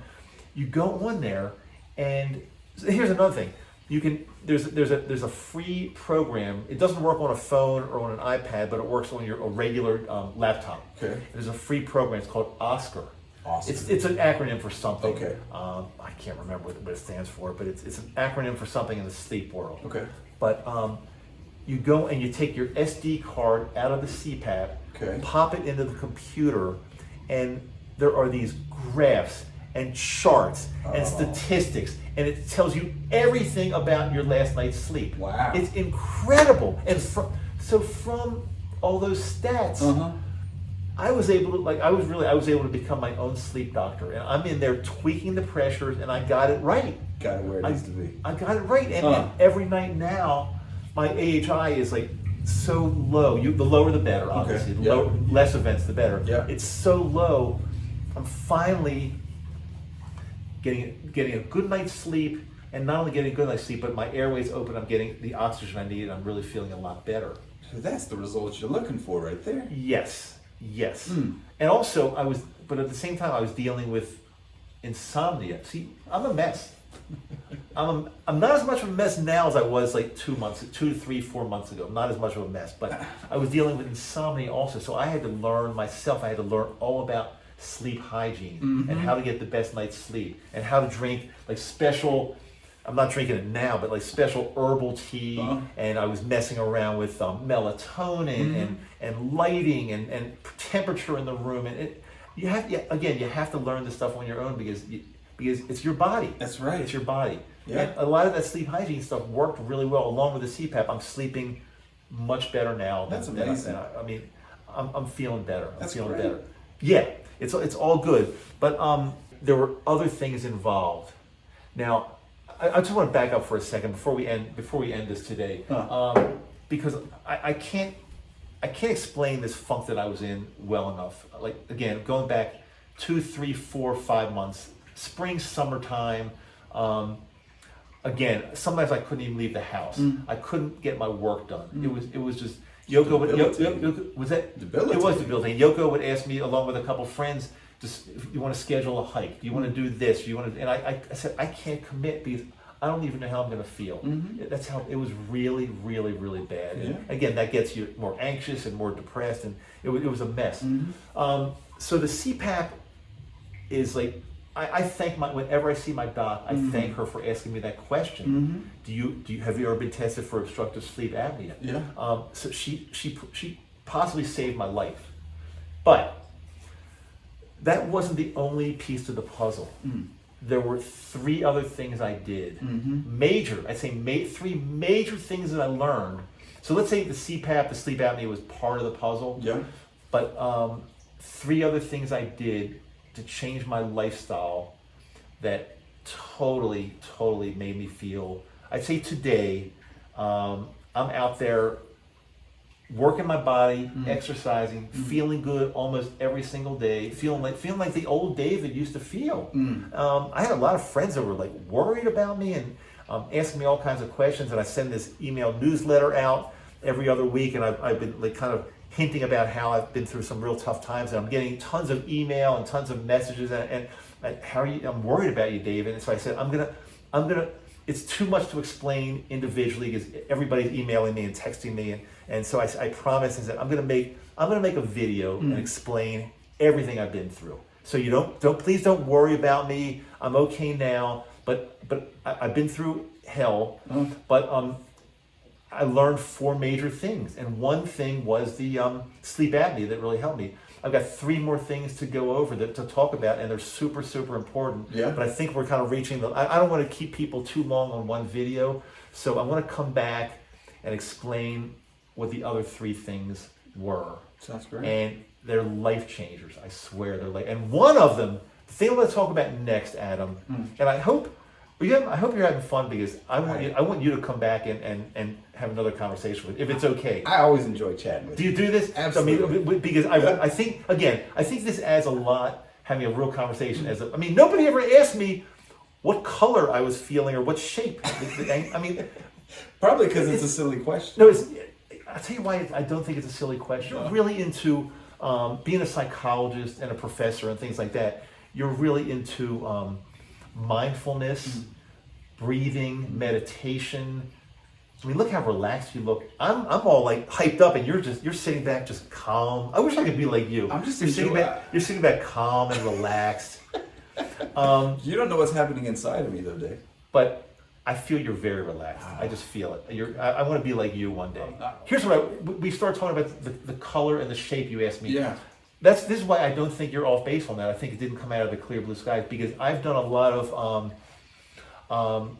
you go on there, and here's another thing. There's a free program. It doesn't work on a phone or on an iPad, but it works on a regular laptop. Okay. There's a free program. It's called Oscar. Awesome. It's an acronym for something. Okay. I can't remember what it stands for, but it's an acronym for something in the sleep world. Okay. But you go and you take your SD card out of the CPAP, pop it into the computer, and there are these graphs and charts and statistics, and it tells you everything about your last night's sleep. Wow. It's incredible. And from all those stats, I was able to become my own sleep doctor, and I'm in there tweaking the pressures, and I got it right. Got it where it needs to be. I got it right, and every night now, my AHI is so low. The lower the better, obviously. Less events, the better. Yeah. It's so low. I'm finally getting a good night's sleep, and not only getting a good night's sleep, but my airway's open. I'm getting the oxygen I need, and I'm really feeling a lot better. So that's the results you're looking for, right there. Yes. And also but at the same time I was dealing with insomnia. See, I'm a mess. I'm not as much of a mess now as I was 2 to 3, 4 months ago. I'm not as much of a mess, but I was dealing with insomnia also. So I had to learn myself. I had to learn all about sleep hygiene and how to get the best night's sleep, and how to drink special. I'm not drinking it now, but special herbal tea, and I was messing around with melatonin and lighting and temperature in the room, and you have to learn this stuff on your own, because it's your body. That's right. It's your body. Yeah. And a lot of that sleep hygiene stuff worked really well along with the CPAP. I'm sleeping much better now. That's amazing. I'm feeling better. That's feeling great. better. Yeah, it's all good, but there were other things involved. Now, I just want to back up for a second before we end this today, because I can't explain this funk that I was in well enough. Like, again, going back 2, 3, 4, 5 months, spring, summertime. Again, sometimes I couldn't even leave the house. I couldn't get my work done. It was just Yoko was that debilitating. It was debilitating. Yoko would ask me, along with a couple friends, just, you want to schedule a hike? Do you want to do this? Do you want to? And I said, I can't commit because I don't even know how I'm going to feel. That's how it was. Really, really, really bad. And again, that gets you more anxious and more depressed, and it was a mess. So the CPAP is like, I thank whenever I see my doc, I thank her for asking me that question. Have you ever been tested for obstructive sleep apnea? So she possibly saved my life, but that wasn't the only piece of the puzzle. There were 3 other things I did. I'd say 3 major things that I learned. So let's say the CPAP, the sleep apnea, was part of the puzzle. But 3 other things I did to change my lifestyle that totally made me feel, I'd say today, I'm out there working my body, exercising, feeling good almost every single day, feeling like the old David used to feel. I had a lot of friends that were like worried about me and asking me all kinds of questions, and I send this email newsletter out every other week, and I've been like kind of hinting about how I've been through some real tough times, and I'm getting tons of email and tons of messages, and how are you? I'm worried about you, David. And so I said, I'm gonna. It's too much to explain individually because everybody's emailing me and texting me, and so I promised and said I'm gonna make a video and explain everything I've been through. So you please don't worry about me. I'm okay now, but I've been through hell. But I learned 4 major things, and one thing was the sleep apnea that really helped me. I've got 3 more things to go over to talk about, and they're super important. But I think we're kind of reaching I don't want to keep people too long on one video, so I want to come back and explain what the other 3 things were. Sounds great. And they're life changers. I swear they're and one of them, the thing I'm going to talk about next, Adam, and I hope you're having fun because I want you to come back and have another conversation with, if it's okay. I always enjoy chatting with you. Do you do this? Absolutely. I mean, because I think this adds a lot, having a real conversation. Nobody ever asked me what color I was feeling or what shape. I mean, probably because it's a silly question. No, I'll tell you why I don't think it's a silly question. You're really into being a psychologist and a professor and things like that. You're really into mindfulness, breathing, meditation. I mean, look how relaxed you look. I'm all like hyped up, and you're sitting back just calm. I wish I could be like you. You're sitting back calm and relaxed. You don't know what's happening inside of me, though, Dave. But I feel you're very relaxed. I just feel it. I want to be like you one day. Here's what we started talking about the color and the shape. You asked me. Yeah. This is why I don't think you're off base on that. I think it didn't come out of the clear blue skies, because I've done a lot of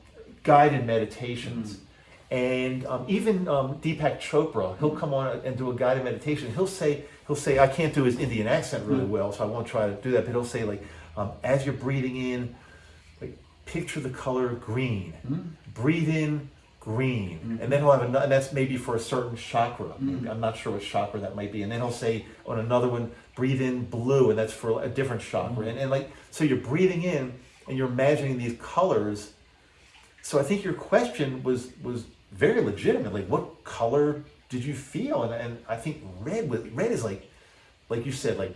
guided meditations, and even Deepak Chopra, he'll come on and do a guided meditation. He'll say I can't do his Indian accent really well, so I won't try to do that. But he'll say like, as you're breathing in, like picture the color green, breathe in green, and then he'll have and that's maybe for a certain chakra. I'm not sure what chakra that might be. And then he'll say on another one, breathe in blue, and that's for a different chakra. And like, so you're breathing in and you're imagining these colors. So I think your question was very legitimate. Like, what color did you feel? And I think red is like you said, like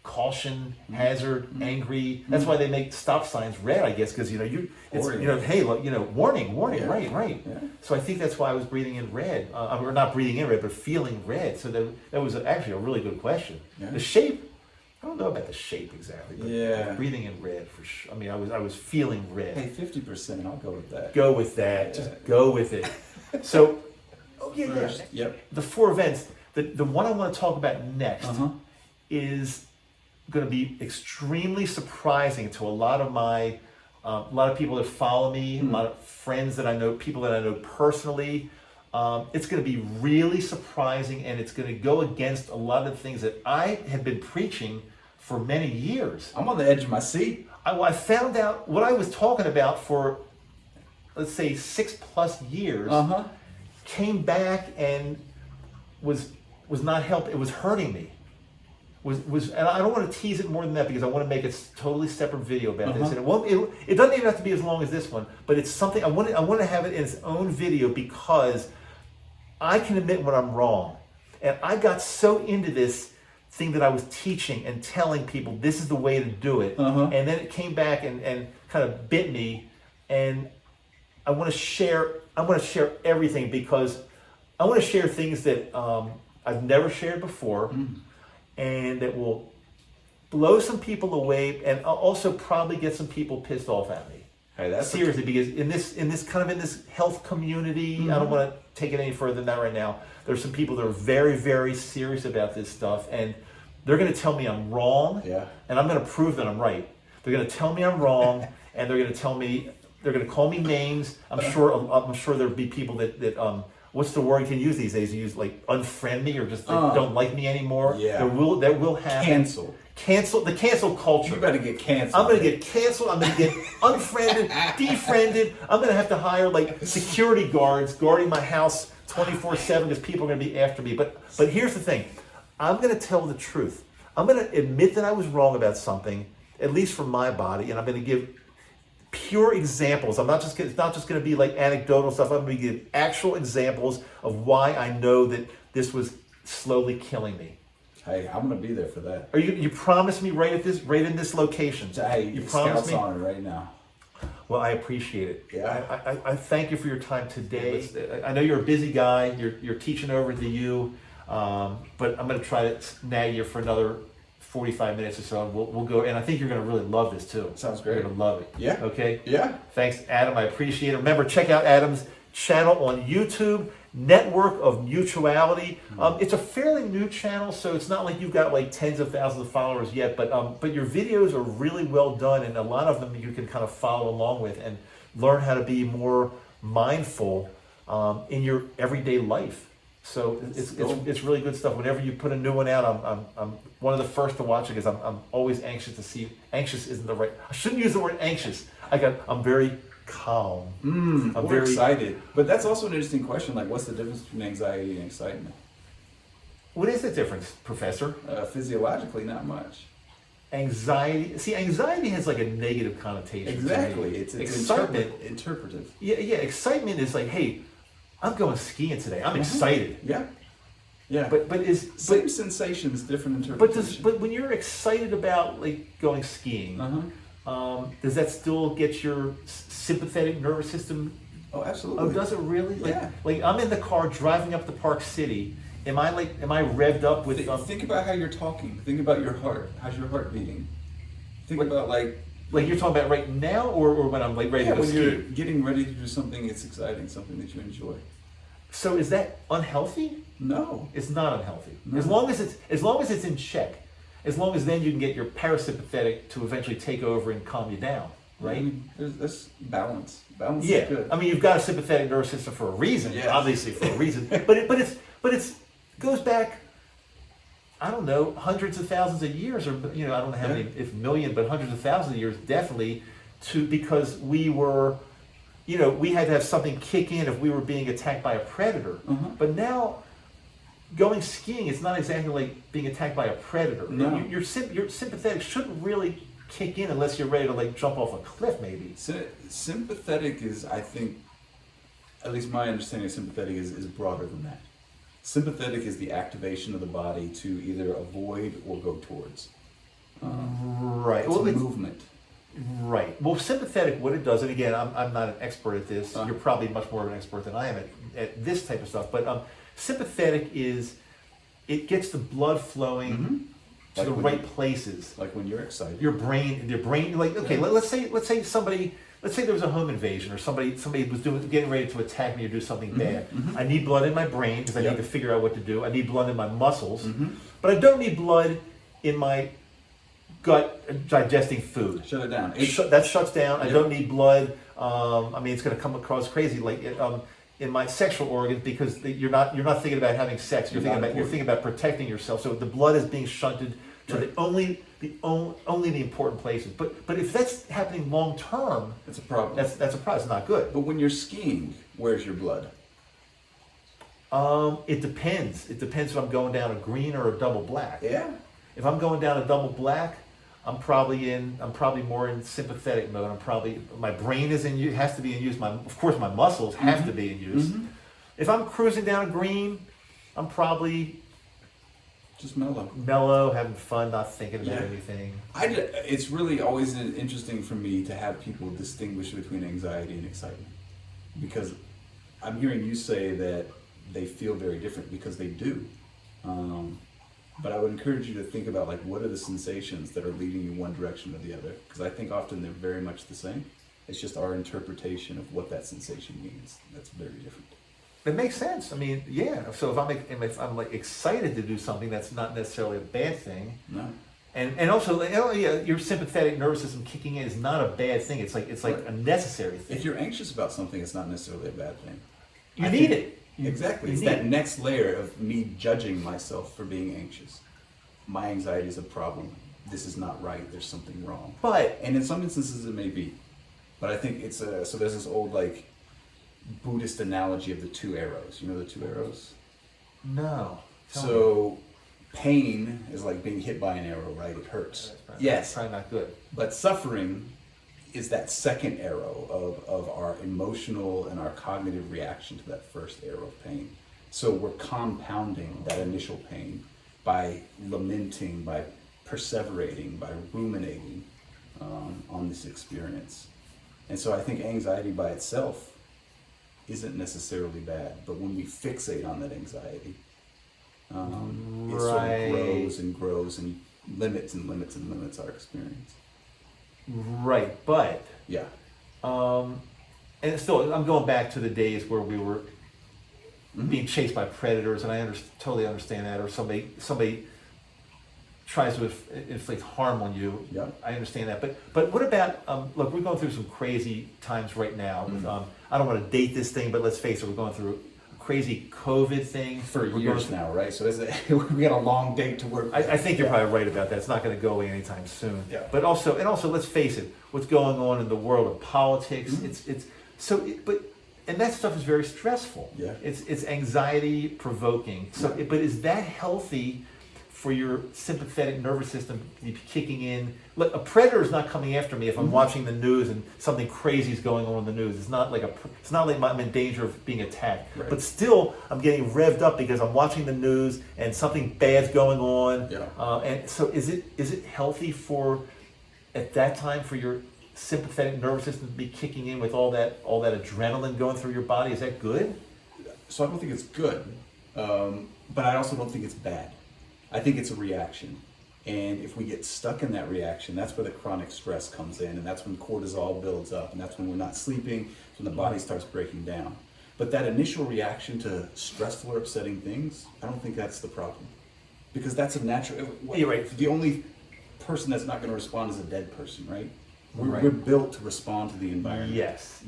caution, hazard, angry. That's why they make stop signs red, I guess, because hey, look, warning, right. Yeah. So I think that's why I was breathing in red, or not breathing in red, but feeling red. So that was actually a really good question. Yeah. The shape, I don't know about the shape exactly, but breathing in red for sure. I mean, I was feeling red. Hey, 50%, I'll go with that. Go with that. Just go with it. So, the 4 events. The one I want to talk about next is going to be extremely surprising to a lot of people that follow me, a lot of friends that I know, people that I know personally. It's going to be really surprising, and it's going to go against a lot of the things that I have been preaching for many years. I'm on the edge of my seat. I found out what I was talking about for, let's say, 6+ years, came back and was not helping. It was hurting me. And I don't want to tease it more than that because I want to make a totally separate video about this. And it doesn't even have to be as long as this one, but it's something I want to have it in its own video because I can admit when I'm wrong. And I got so into this thing that I was teaching and telling people this is the way to do it. And then it came back and kind of bit me. And I want to share everything because I want to share things that I've never shared before. And that will blow some people away, and also probably get some people pissed off at me. Hey, that's seriously, because in this health community, I don't want to take it any further than that right now. There's some people that are very, very serious about this stuff, and they're going to tell me I'm wrong, and I'm going to prove that I'm right. They're going to tell me I'm wrong, and they're going to call me names. I'm sure there'll be people that what's the word you can use these days? You use like unfriend me or just don't like me anymore. Yeah. That will happen. Cancel the cancel culture. You better get canceled. I'm going to get canceled. I'm going to get unfriended, defriended. I'm going to have to hire like security guards guarding my house 24/7 because people are going to be after me. But here's the thing. I'm going to tell the truth. I'm going to admit that I was wrong about something, at least for my body, and I'm going to give pure examples. It's not just going to be like anecdotal stuff. I'm going to give actual examples of why I know that this was slowly killing me. Hey, I'm going to be there for that. You promise me right in this location. Hey, you promise me on it right now. Well, I appreciate it. Yeah. I thank you for your time today. I know you're a busy guy. You're teaching over at the U, but I'm going to try to snag you for another 45 minutes or so. We'll go, and I think you're going to really love this too. Sounds great. You're going to love it. Yeah. Okay? Yeah. Thanks, Adam. I appreciate it. Remember, check out Adam's channel on YouTube, Network of Mutuality. It's a fairly new channel, so it's not like you've got like tens of thousands of followers yet, but your videos are really well done, and a lot of them you can kind of follow along with and learn how to be more mindful in your everyday life. So it's really good stuff. Whenever you put a new one out, I'm one of the first to watch it because I'm always anxious to see. Anxious isn't the right. I shouldn't use the word anxious. I'm very calm. I'm very excited. But that's also an interesting question. Like, what's the difference between anxiety and excitement? What is the difference, Professor? Physiologically, not much. Anxiety has like a negative connotation. Exactly. It's excitement. Interpretive. Yeah. Excitement is like, hey, I'm going skiing today. I'm excited. Yeah. Yeah. But same sensations, different interpretation. But when you're excited about like going skiing, does that still get your sympathetic nervous system? Oh, absolutely. Oh, does it really? Yeah. Like I'm in the car driving up to Park City. Am I revved up with? Think about how you're talking. Think about your heart. How's your heart beating? Think about like you're talking about right now, or when I'm like ready to go ski? When you're getting ready to do something that's exciting, something that you enjoy. So is that unhealthy? No, it's not unhealthy. No. As long as it's in check. As long as then you can get your parasympathetic to eventually take over and calm you down, right? I mean, there's balance. Balance is good. I mean, you've got a sympathetic nervous system for a reason, obviously for a reason. but it goes back, I don't know, hundreds of thousands of years, or I don't know how many, if million, but hundreds of thousands of years definitely, because we were, we had to have something kick in if we were being attacked by a predator. But now, going skiing, it's not exactly like being attacked by a predator. No. Your sympathetic shouldn't really kick in unless you're ready to like jump off a cliff, maybe. Sympathetic is, I think, at least my understanding of sympathetic is broader than that. Sympathetic is the activation of the body to either avoid or go towards. Right. It's a movement. Right. Well, sympathetic, what it does, and again, I'm not an expert at this. You're probably much more of an expert than I am at this type of stuff. But sympathetic is, it gets the blood flowing to like the right places. Like when you're excited. Your brain, like, okay, let's say there was a home invasion, or somebody was getting ready to attack me or do something bad. I need blood in my brain because I need to figure out what to do. I need blood in my muscles, but I don't need blood in my gut digesting food. Shut it down. That shuts down. I don't need blood. I mean, it's going to come across crazy, like in my sexual organs, because you're not thinking about having sex. You're thinking about protecting yourself. So the blood is being shunted to Right. only the important places. But if that's happening long term, It's a problem. that's a problem. It's not good. But when you're skiing, where's your blood? It depends. It depends if I'm going down a green or a double black. Yeah. If I'm going down a double black, I'm probably more in sympathetic mode. My brain is in use, has to be in use. Of course, my muscles have to be in use. If I'm cruising down a green, I'm probably Just mellow. mellow, having fun, not thinking about Yeah. anything. It's really always interesting for me to have people distinguish between anxiety and excitement, because I'm hearing you say that they feel very different, because they do. But I would encourage you to think about, like, what are the sensations that are leading you one direction or the other? Because I think often they're very much the same. It's just our interpretation of what that sensation means that's very different. It makes sense. I mean, yeah. So if I'm like excited to do something, that's not necessarily a bad thing. No. And also, your sympathetic nervous system kicking in is not a bad thing. It's like Right. a necessary thing. If you're anxious about something, it's not necessarily a bad thing. You I need think- it. Exactly. You It's need that it. next layer of me judging myself for being anxious. My anxiety is a problem. This is not right. There's something wrong. But And in some instances it may be. But I think it's so there's this old, like, Buddhist analogy of the two arrows. You know the two arrows? no. Tell me. So pain is like being hit by an arrow, right? It hurts. That's probably- Yes. probably not good. But suffering is that second arrow of our emotional and our cognitive reaction to that first arrow of pain. So we're compounding that initial pain by lamenting, by perseverating, by ruminating on this experience. And so I think anxiety by itself isn't necessarily bad, but when we fixate on that anxiety, it sort Right. of grows and grows and limits and limits and limits our experience. Right, but Yeah. and still, I'm going back to the days where we were being chased by predators, and I totally understand that. Or somebody tries to inflict harm on you. Yeah. I understand that. But what about look? We're going through some crazy times right now. With, I don't want to date this thing, but let's face it, we're going through a crazy COVID thing For We're going years through- now, right? So we got a long date to work with. I think you're probably right about that. It's not going to go away anytime soon. Yeah. But also, let's face it, what's going on in the world of politics? And that stuff is very stressful. Yeah. It's anxiety provoking. So, but is that healthy for your sympathetic nervous system to be kicking in? Look, a predator is not coming after me if I'm watching the news and something crazy is going on in the news. It's not like I'm in danger of being attacked. Right. But still, I'm getting revved up because I'm watching the news and something bad's going on. Yeah. And so, is it healthy at that time for your sympathetic nervous system to be kicking in with all that adrenaline going through your body? Is that good? So I don't think it's good, but I also don't think it's bad. I think it's a reaction. And if we get stuck in that reaction, that's where the chronic stress comes in, and that's when cortisol builds up, and that's when we're not sleeping, that's when the body starts breaking down. But that initial reaction to stressful or upsetting things, I don't think that's the problem. Because that's a natural... You're right. The only person that's not going to respond is a dead person, right? Right. We're built to respond to the environment. Yes.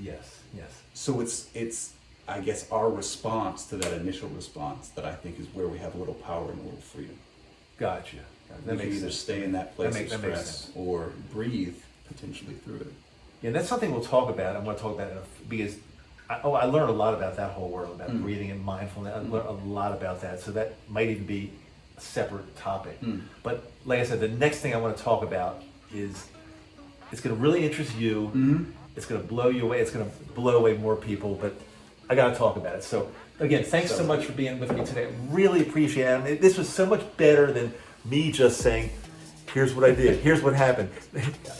So it's I guess our response to that initial response that I think is where we have a little power and a little freedom. Gotcha. We can either stay in that place of that makes stress sense. or breathe potentially through it. Yeah, that's something we'll talk about. I want to talk about it because I learned a lot about that whole world, about breathing and mindfulness. I learned a lot about that. So that might even be a separate topic. But like I said, the next thing I want to talk about is it's going to really interest you. It's going to blow you away. It's going to blow away more people. But I got to talk about it. So again, thanks so much for being with me today. Really appreciate it. This was so much better than me just saying, here's what I did, here's what happened.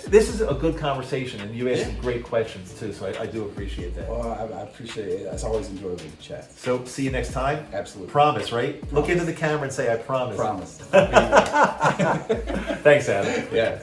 This is a good conversation, and you asked some great questions too, so I do appreciate that. Well, I appreciate it. It's always enjoyable to chat. So see you next time. Absolutely. Promise, right? Look into the camera and say, I promise. Promise. Thanks, Adam. Yeah.